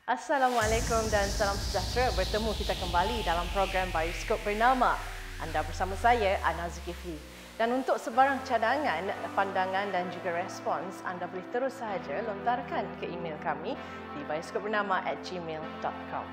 Assalamualaikum dan salam sejahtera. Bertemu kita kembali dalam program Bioskop Bernama. Anda bersama saya, Ana Zulkifli. Dan untuk sebarang cadangan, pandangan dan juga respons, anda boleh terus sahaja lontarkan ke email kami di bioskopbernama@gmail.com.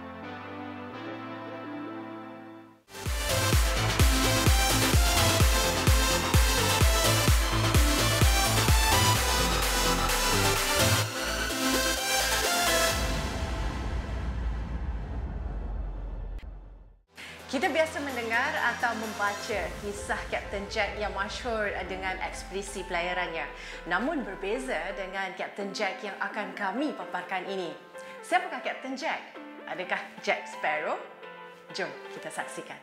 Kita biasa mendengar atau membaca kisah Kapten Jack yang masyhur dengan ekspedisi pelayarannya. Namun berbeza dengan Kapten Jack yang akan kami paparkan ini. Siapakah Kapten Jack? Adakah Jack Sparrow? Jom kita saksikan.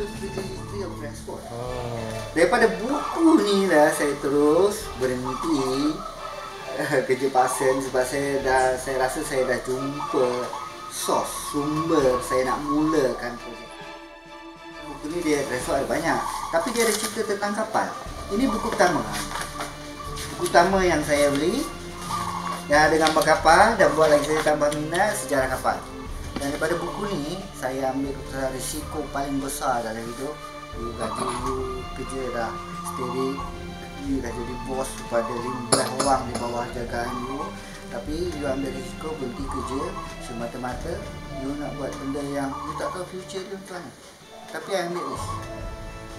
History of transport. Daripada buku ni lah saya terus berhenti kerja pasien sebab saya rasa saya dah jumpa sumber saya nak mulakan projek. Buku ni dia transport ada banyak, tapi dia ada cerita tentang kapal. Ini buku pertama. Buku pertama yang saya beli yang ada gambar kapal dan buat lagi saya tambah minat sejarah kapal. Dan daripada buku ni, saya ambil keputusan risiko paling besar dalam hidup. You gaji you kerja dah steady, you dah jadi bos kepada 15 orang di bawah jagaan you. Tapi you ambil risiko berhenti kerja semata-mata you nak buat benda yang you tak tahu future dia macam mana. Tapi I ambil risk.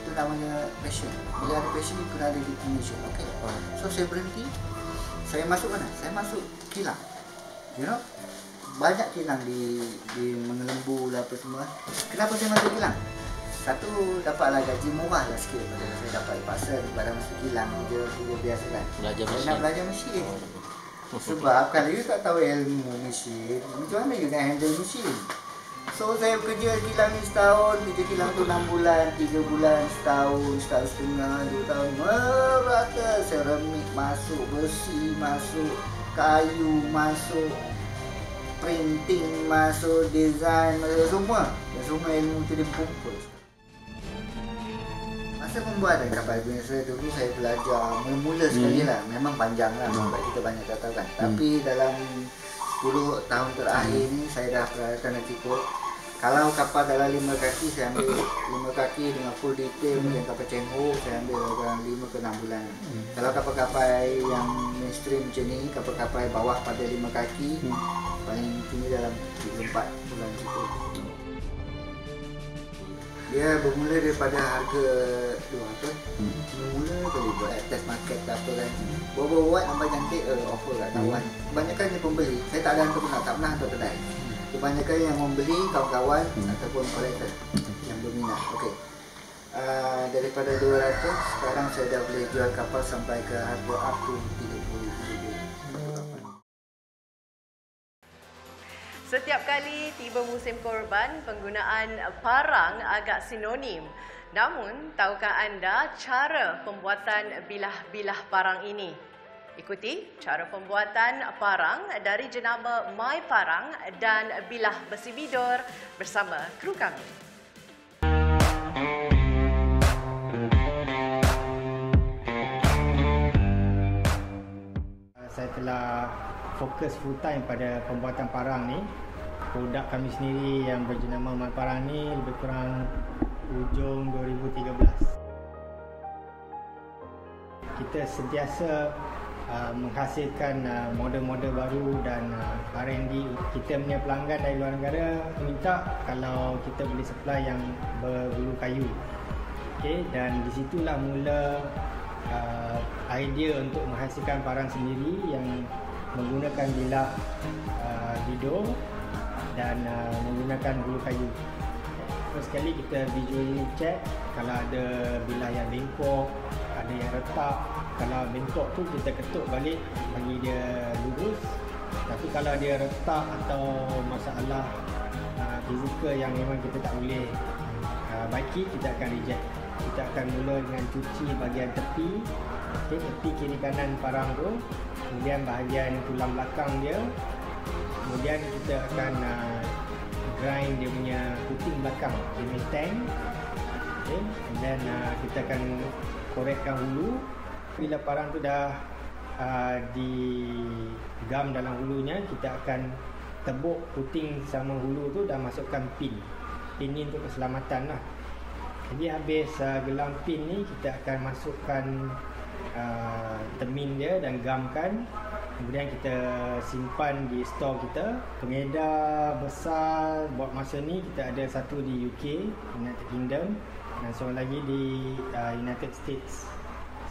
Itu namanya passion. Bila ada passion, you kena ada determination. Okay. So saya berhenti. Saya masuk mana? Saya masuk kilang. You know? Banyak kilang di Mengelembu lah apa semua. Kenapa saya masuk kilang? Satu, dapatlah gaji murah lah sikit pada saya dapat dipaksa pada masuk kilang kerja biasa kan. Belajar mesin. Nak belajar mesin. Sebab kalau you tak tahu ilmu mesin, macam mana you nak handle mesin? So saya kerja kilang ni setahun, kerja kilang tu 6 bulan, 3 bulan, setahun setengah, 2 tahun. Merata seramik masuk, besi masuk, kayu masuk, printing masuk, design masuk, semua ilmu tu dikumpul. Masa pembuatan kapal biasa dulu saya belajar mula sekali lah, memang panjang lah sebab kita banyak tak tahu kan. Tapi dalam 10 tahun terakhir ni saya dah peralatan dah cukup. Kalau kapal dalam 5 kaki saya ambil 5 kaki dengan full detail. Macam kapal Cengho saya ambil dalam 5 ke 6 bulan. Kalau kapal-kapal yang mainstream macam ni, kapal-kapal bawah pada 5 kaki, paling tinggi dalam 3-4 bulan cukup. Dia bermula daripada harga mula kali buat test market ke apa kan. Buat nampak cantik, offer kat kawan. Kebanyakan dia pembeli, saya tak ada hantar pun, tak pernah hantar kedai. Kebanyakan yang membeli kawan-kawan ataupun kolektor yang berminat. Okey. Daripada 200 sekarang saya dah boleh jual kapal sampai ke harga up to 30. Setiap kali tiba musim korban, penggunaan parang agak sinonim. Namun, tahukah anda cara pembuatan bilah-bilah parang ini? Ikuti cara pembuatan parang dari jenama My Parang dan Bilah Besi Bidor bersama kru kami. Saya telah fokus full time pada pembuatan parang ni. Produk kami sendiri yang berjenama My Parang ni lebih kurang hujung 2013. Kita sentiasa menghasilkan model-model baru dan R&D. Kita punya pelanggan dari luar negara minta kalau kita boleh supply yang berbulu kayu. Okay, dan di situlah mula idea untuk menghasilkan parang sendiri yang menggunakan bilah bidor dan menggunakan bulu kayu. First sekali kita visually check kalau ada bilah yang bengkok, ada yang retak. Kalau bengkok tu kita ketuk balik bagi dia lurus. Tapi kalau dia retak atau masalah fizikal yang memang kita tak boleh baiki, kita akan reject. Kita akan mula dengan cuci bahagian tepi, tepi kiri kanan parang tu, kemudian bahagian tulang belakang dia. Kemudian kita akan grind dia punya puting belakang, dia punya tank. Okay. And then kita akan korekkan hulu. Bila parang tu dah digam dalam hulunya, kita akan tebuk puting sama hulu tu dan masukkan pin. Pin ni untuk keselamatan lah. Jadi habis gelam pin ni, kita akan masukkan temin dia dan gamkan. Kemudian kita simpan di store kita. Pengedar besar buat masa ni kita ada satu di UK, United Kingdom, dan seorang lagi di United States.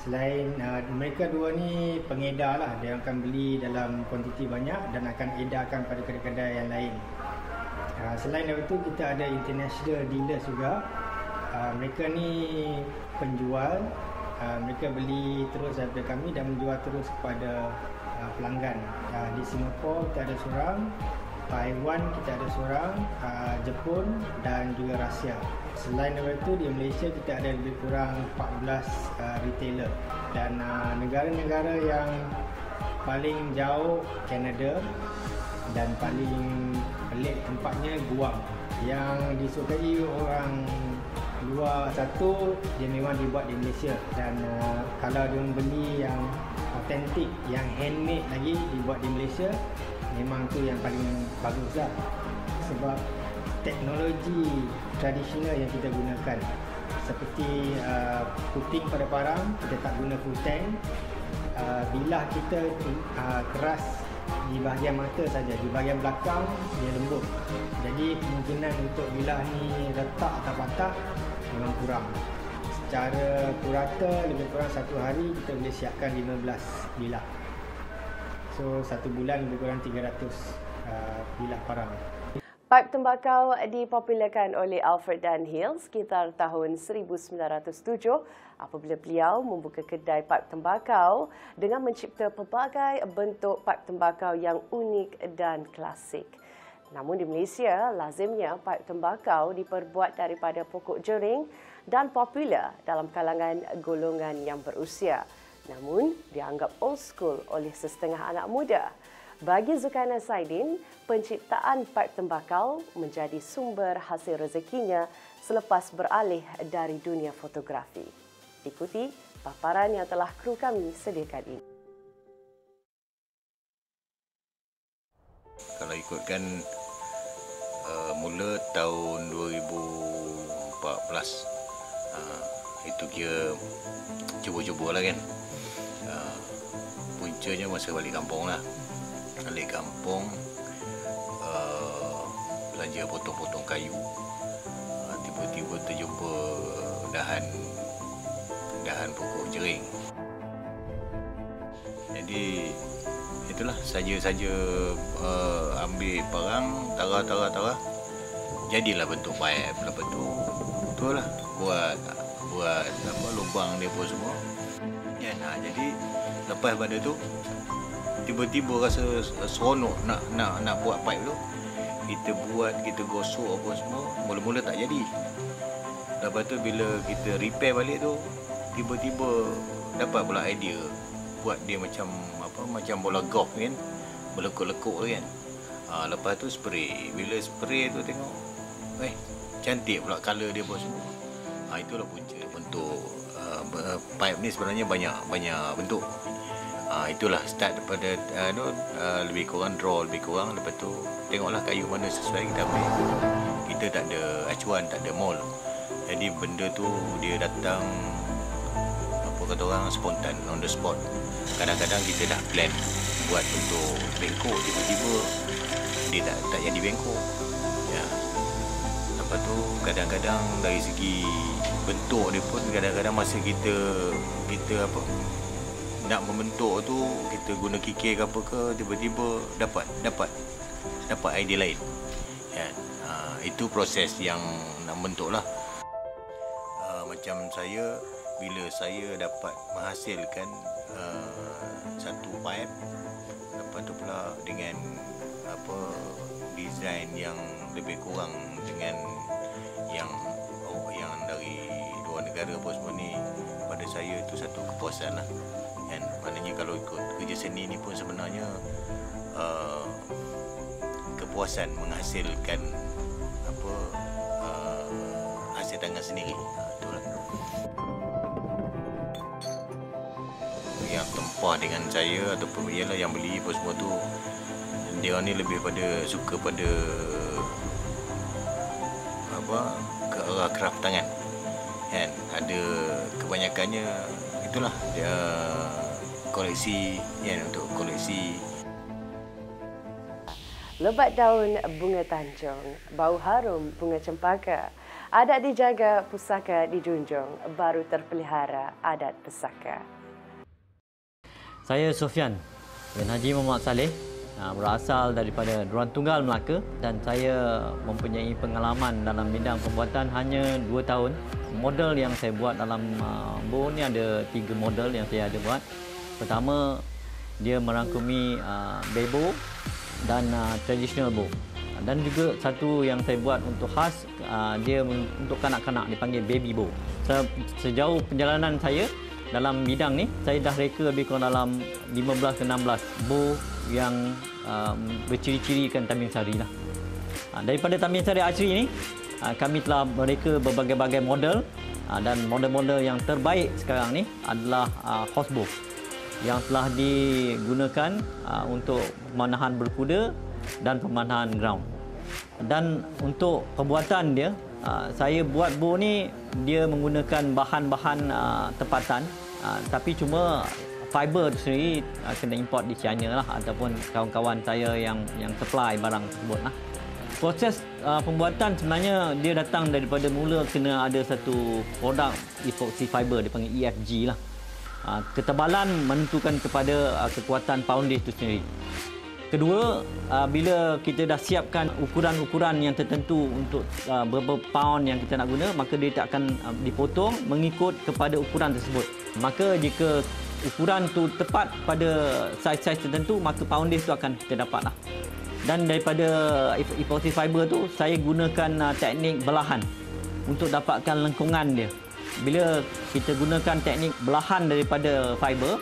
Selain mereka dua ni pengedar lah, dia akan beli dalam kuantiti banyak dan akan edarkan pada kedai-kedai yang lain. Selain daripada itu, kita ada international dealers juga. Mereka ni penjual, mereka beli terus daripada kami dan menjual terus kepada pelanggan. Di Singapura kita ada seorang, Taiwan kita ada seorang, Jepun dan juga Rusia. Selain daripada itu, di Malaysia kita ada lebih kurang 14 retailer. Dan negara-negara yang paling jauh Kanada dan paling pelik tempatnya Guam. Yang disukai orang luar satu, dia memang dibuat di Malaysia. Dan kalau dia beli yang autentik, yang handmade lagi dibuat di Malaysia, memang tu yang paling bagus lah. Sebab teknologi tradisional yang kita gunakan, seperti puting pada parang, kita tak guna full tank. Bilah kita keras di bahagian mata saja, di bahagian belakang dia lembut. Jadi kemungkinan untuk bilah ni retak atau patah memang kurang. Secara purata lebih kurang satu hari kita boleh siapkan 15 bilah. So satu bulan lebih kurang 300 bilah parang. Paip tembakau dipopularkan oleh Alfred Dunhill sekitar tahun 1907 apabila beliau membuka kedai paip tembakau dengan mencipta pelbagai bentuk paip tembakau yang unik dan klasik. Namun di Malaysia, lazimnya paip tembakau diperbuat daripada pokok jering dan popular dalam kalangan golongan yang berusia. Namun dianggap old school oleh setengah anak muda. Bagi Zulkarnain Saidin, penciptaan paip tembakau menjadi sumber hasil rezekinya selepas beralih dari dunia fotografi. Ikuti paparan yang telah kru kami sediakan ini. Kalau ikutkan mula tahun 2014, itu kira cuba-cuba lah kan. Puncanya masa balik kampung lah. Balik kampung, belanja potong-potong kayu, tiba-tiba terjumpa dahan pokok jering. Jadi itulah saja ambil parang, tara, jadilah bentuk paip. Lepas tu lah buat apa lubang dia pun semua. Ya, jadi lepas pada tu tiba-tiba rasa seronok nak buat paip tu. Kita buat, kita gosok apa semua, mula-mula tak jadi. Lepas tu bila kita repair balik tu, tiba-tiba dapat pula idea buat dia macam bola golf kan, berlekuk-lekuk kan. Lepas tu spray. Bila spray tu tengok, cantik pula color dia pun semua. Itulah punca bentuk pipe ni sebenarnya banyak bentuk. Itulah start daripada lebih kurang draw lebih kurang. Lepas tu tengoklah kayu mana sesuai kita ambil. Kita tak ada acuan, tak ada mold. Jadi benda tu dia datang apa kata orang spontan, on the spot. Kadang-kadang kita dah plan buat bentuk bengkok, tiba-tiba dia tak jadi bengkok. Ya. Lepas tu kadang-kadang dari segi bentuk dia pun kadang-kadang masa kita nak membentuk tu, kita guna kikir ke apa ke, tiba-tiba dapat idea lain. Ya. Itu proses yang nak bentuk lah. Macam saya, bila saya dapat menghasilkan satu pipe, lepas tu pula dengan design yang lebih kurang dengan yang dari luar negara apa semua ni, pada saya itu satu kepuasan lah. Dan maknanya kalau ikut kerja seni ni pun sebenarnya kepuasan menghasilkan hasil tangan sendiri. Itu Yang tempah dengan saya ataupun ialah yang beli apa semua tu, dia ni lebih pada suka pada ke arah craft tangan kan. Ada kebanyakannya itulah dia koleksi kan, untuk koleksi. Lebat daun bunga tanjung, bau harum bunga cempaka. Adat dijaga, pusaka dijunjung, baru terpelihara adat pesaka. Saya Sofian bin Haji Muhammad Saleh, berasal daripada Duran Tunggal, Melaka, dan saya mempunyai pengalaman dalam bidang pembuatan hanya 2 tahun. Model yang saya buat dalam bow ni ada 3 model yang saya ada buat. Pertama, dia merangkumi bebo dan traditional bow. Dan juga satu yang saya buat untuk khas, dia untuk kanak-kanak, dipanggil baby bow. Sejauh perjalanan saya dalam bidang ni, saya dah reka lebih kurang dalam 15 ke 16 bow yang berciri-cirikan Tamin Sari lah. Daripada Tamin Sari Archery ni, kami telah mereka berbagai-bagai model, dan model-model yang terbaik sekarang ni adalah horsebow yang telah digunakan untuk pemanahan berkuda dan pemanahan ground. Dan untuk pembuatan dia, saya buat bow ni dia menggunakan bahan-bahan tempatan, tapi cuma fiber tu sendiri kena import di China lah, ataupun kawan-kawan saya yang supply barang tersebut lah. Proses pembuatan sebenarnya dia datang daripada mula kena ada satu produk epoxy fiber, dipanggil EFG lah. Ketebalan menentukan kepada kekuatan poundage itu sendiri. Kedua, bila kita dah siapkan ukuran-ukuran yang tertentu untuk berapa pound yang kita nak guna, maka dia akan dipotong mengikut kepada ukuran tersebut. Maka jika ukuran tu tepat pada saiz-saiz tertentu, maka poundage tu akan kita dapat lah. Dan daripada epoxy fiber tu, saya gunakan teknik belahan untuk dapatkan lengkungan dia. Bila kita gunakan teknik belahan daripada fiber,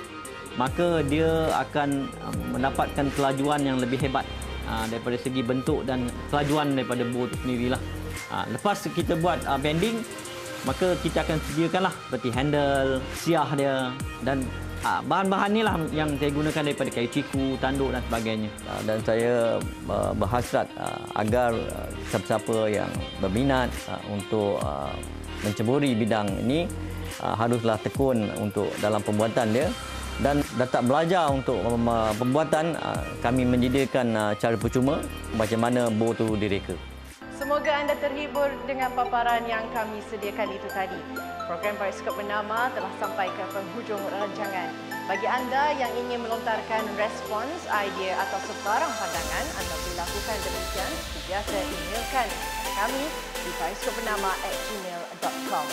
maka dia akan mendapatkan kelajuan yang lebih hebat daripada segi bentuk dan kelajuan daripada bow itu sendirilah. Lepas kita buat bending, maka kita akan sediakanlah seperti handle, siah dia, dan bahan-bahan inilah yang saya gunakan daripada kayu ciku, tanduk dan sebagainya. Dan saya berhasrat agar siapa-siapa yang berminat untuk menceburi bidang ini haruslah tekun untuk dalam pembuatan dia. Dan datang belajar untuk pembuatan, kami menyediakan cara percuma macam mana bow tu direka. Semoga anda terhibur dengan paparan yang kami sediakan itu tadi. Program Periskop Bernama telah sampai ke penghujung rancangan. Bagi anda yang ingin melontarkan respons, idea atau sebarang pandangan, anda boleh lakukan demikian. Biasa emailkan kami di periskopbernama@gmail.com.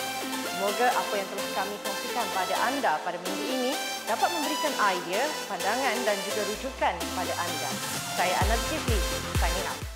Semoga apa yang telah kami kongsikan pada anda pada minggu ini dapat memberikan idea, pandangan dan juga rujukan kepada anda. Saya Ana Zulkifli, signing out.